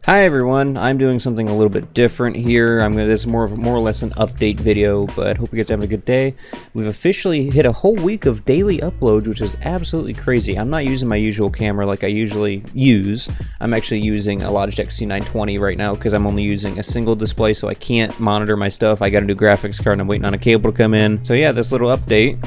Hi everyone, I'm doing something a little bit different here. This is more or less an update video, but hope you guys are having a good day. We've officially hit a whole week of daily uploads, which is absolutely crazy. I'm not using my usual camera like I usually use. I'm actually using a Logitech C920 right now because I'm only using a single display, so I can't monitor my stuff. I got a new graphics card and I'm waiting on a cable to come in. So yeah, this little update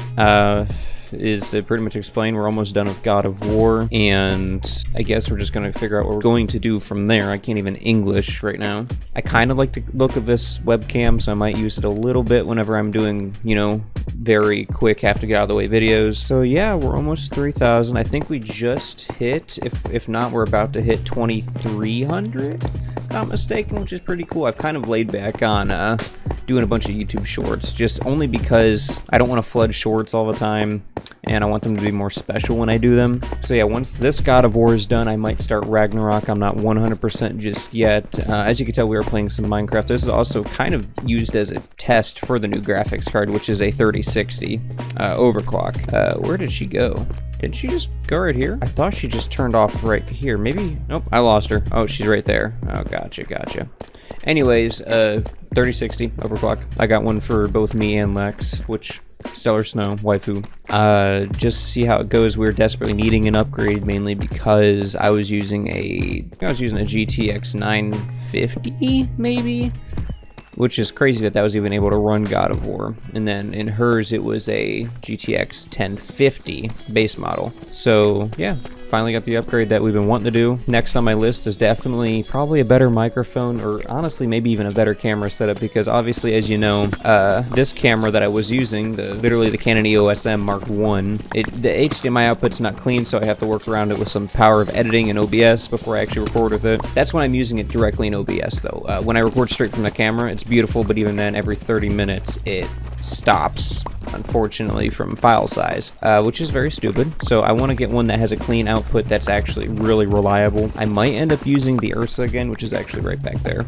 is to pretty much explain we're almost done with God of War, and I guess we're just going to figure out what we're going to do from there. I can't even English right now. I kind of like the look of this webcam, so I might use it a little bit whenever I'm doing, you know, very quick, have to get out of the way videos. So yeah, we're almost 3,000. I think we just hit, if not, we're about to hit 2,300, if not mistaken, which is pretty cool. I've kind of laid back on doing a bunch of YouTube shorts, just only because I don't want to flood shorts all the time, and I want them to be more special when I do them. So yeah, once this God of War is done, I might start Ragnarok. I'm not 100% just yet. As you can tell, we are playing some Minecraft. This is also kind of used as a test for the new graphics card, which is a 3060 overclock. Where did she go? Did she just go right here? I thought she just turned off right here. Maybe, nope, I lost her. Oh, she's right there. Oh, gotcha. Anyways, 3060 overclock. I got one for both me and Lex, which Stellar Snow, Wifu. Just see how it goes. We're desperately needing an upgrade, mainly because I was using a GTX 950, maybe? Which is crazy that was even able to run God of War. And then in hers, it was a GTX 1050 base model. So yeah, finally got the upgrade that we've been wanting to do. Next on my list is definitely probably a better microphone, or honestly maybe even a better camera setup, because obviously, as you know, this camera that I was using, literally the Canon EOS M Mark I, the HDMI output's not clean, so I have to work around it with some power of editing and OBS before I actually record with it. That's when I'm using it directly in OBS though. When I record straight from the camera, it's beautiful, but even then, every 30 minutes it stops, unfortunately, from file size, which is very stupid. So I want to get one that has a clean output that's actually really reliable. I might end up using the Ursa again, which is actually right back there.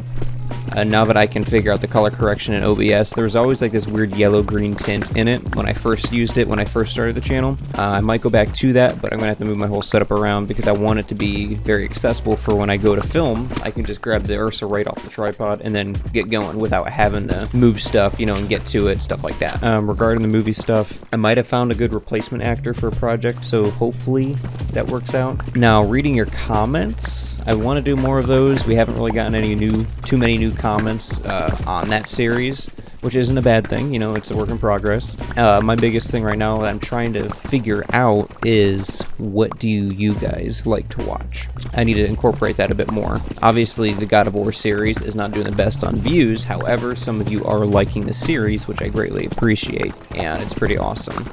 Now that I can figure out the color correction in OBS, there was always like this weird yellow-green tint in it when I first used it, when I first started the channel. I might go back to that, but I'm going to have to move my whole setup around because I want it to be very accessible for when I go to film. I can just grab the Ursa right off the tripod and then get going without having to move stuff, you know, and get to it, stuff like that. Regarding the movie stuff, I might have found a good replacement actor for a project, so hopefully that works out. Now, reading your comments, I want to do more of those. We haven't really gotten too many new comments on that series, which isn't a bad thing. You know, it's a work in progress. My biggest thing right now that I'm trying to figure out is, what do you guys like to watch? I need to incorporate that a bit more. Obviously, the God of War series is not doing the best on views. However, some of you are liking the series, which I greatly appreciate, and it's pretty awesome.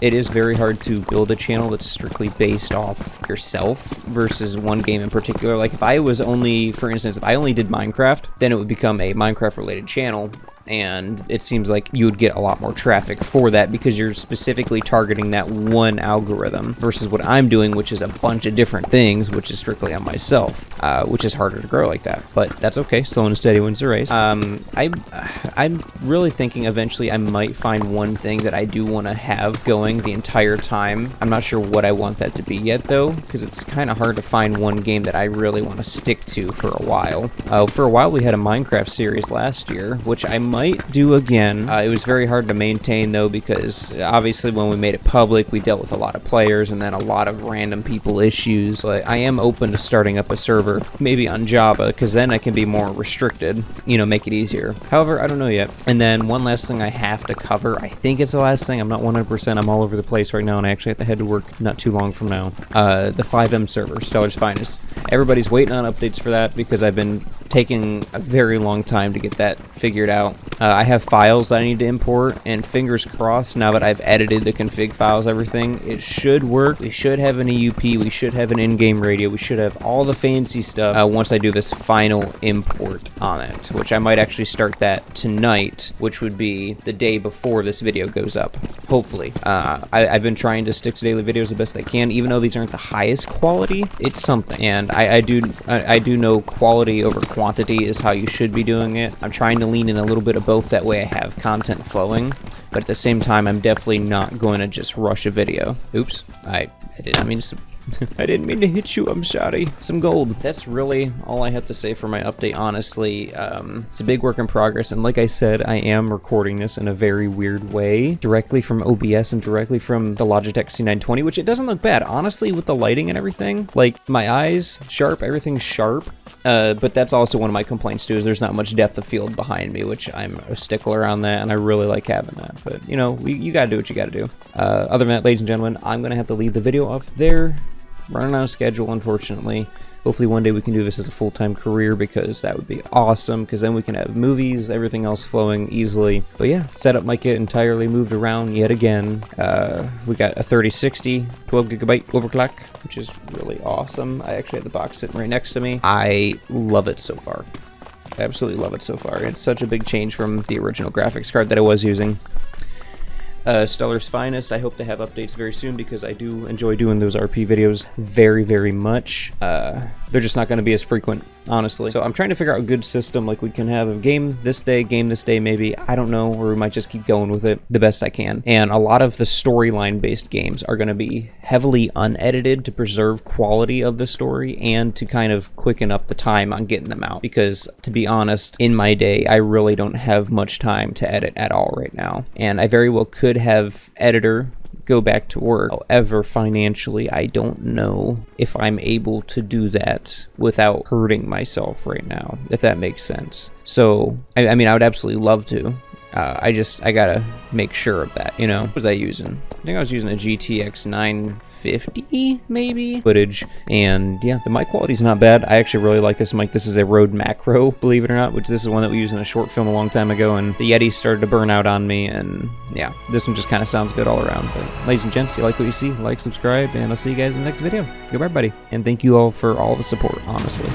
It is very hard to build a channel that's strictly based off yourself versus one game in particular. Like, if I was only, for instance, if I only did Minecraft, then it would become a Minecraft-related channel, and it seems like you would get a lot more traffic for that because you're specifically targeting that one algorithm versus what I'm doing, which is a bunch of different things, which is strictly on myself, which is harder to grow like that. But that's okay. Slow and steady wins the race. I'm really thinking eventually I might find one thing that I do want to have going the entire time. I'm not sure what I want that to be yet, though, because it's kind of hard to find one game that I really want to stick to for a while. For a while, we had a Minecraft series last year, which I might do again. It was very hard to maintain though, because obviously when we made it public, we dealt with a lot of players and then a lot of random people issues. But I am open to starting up a server, maybe on Java, because then I can be more restricted, you know, make it easier. However, I don't know yet. And then one last thing I have to cover, I think it's the last thing, I'm not 100%, I'm all over the place right now, and I actually have to head to work not too long from now. The 5M server, Stellar's Finest. Everybody's waiting on updates for that because I've been taking a very long time to get that figured out. I have files that I need to import, and fingers crossed, now that I've edited the config files, everything, it should work. We should have an EUP, we should have an in-game radio, we should have all the fancy stuff once I do this final import on it, which I might actually start that tonight, which would be the day before this video goes up, hopefully. I've been trying to stick to daily videos the best I can, even though these aren't the highest quality, it's something. And I do know quality over quantity is how you should be doing it. I'm trying to lean in a little bit of both, that way I have content flowing, but at the same time I'm definitely not going to just rush a video. Oops, I did not mean to I didn't mean to hit you, I'm sorry. Some gold. That's really all I have to say for my update, honestly. It's a big work in progress, and like I said, I am recording this in a very weird way, directly from OBS and directly from the Logitech C920, which it doesn't look bad, honestly, with the lighting and everything. Like, my eyes, sharp, everything's sharp. But that's also one of my complaints too, is there's not much depth of field behind me, which I'm a stickler on that, and I really like having that. But, you know, you gotta do what you gotta do. Other than that, ladies and gentlemen, I'm gonna have to leave the video off there. Running on a schedule, unfortunately. Hopefully one day we can do this as a full-time career, because that would be awesome, because then we can have movies, everything else flowing easily. But yeah, setup might get entirely moved around yet again. We got a 3060 12GB overclock, which is really awesome. I actually have the box sitting right next to me. I love it so far. Absolutely love it so far. It's such a big change from the original graphics card that I was using. Stellar's Finest, I hope to have updates very soon, because I do enjoy doing those RP videos very, very much. They're just not going to be as frequent, honestly. So I'm trying to figure out a good system, like we can have a game this day, maybe. I don't know, or we might just keep going with it the best I can. And a lot of the storyline-based games are going to be heavily unedited to preserve quality of the story and to kind of quicken up the time on getting them out. Because, to be honest, in my day, I really don't have much time to edit at all right now. And I very well could have editor go back to work. However, financially, I don't know if I'm able to do that without hurting myself right now, if that makes sense. So, I mean, I would absolutely love to. I gotta make sure of that, you know? What was I using? I think I was using a GTX 950, maybe? Footage. And yeah, the mic quality's not bad. I actually really like this mic. This is a Rode Macro, believe it or not, which this is one that we used in a short film a long time ago, and the Yeti started to burn out on me, and yeah, this one just kind of sounds good all around. But ladies and gents, if you like what you see, like, subscribe, and I'll see you guys in the next video. Goodbye, everybody. And thank you all for all the support, honestly.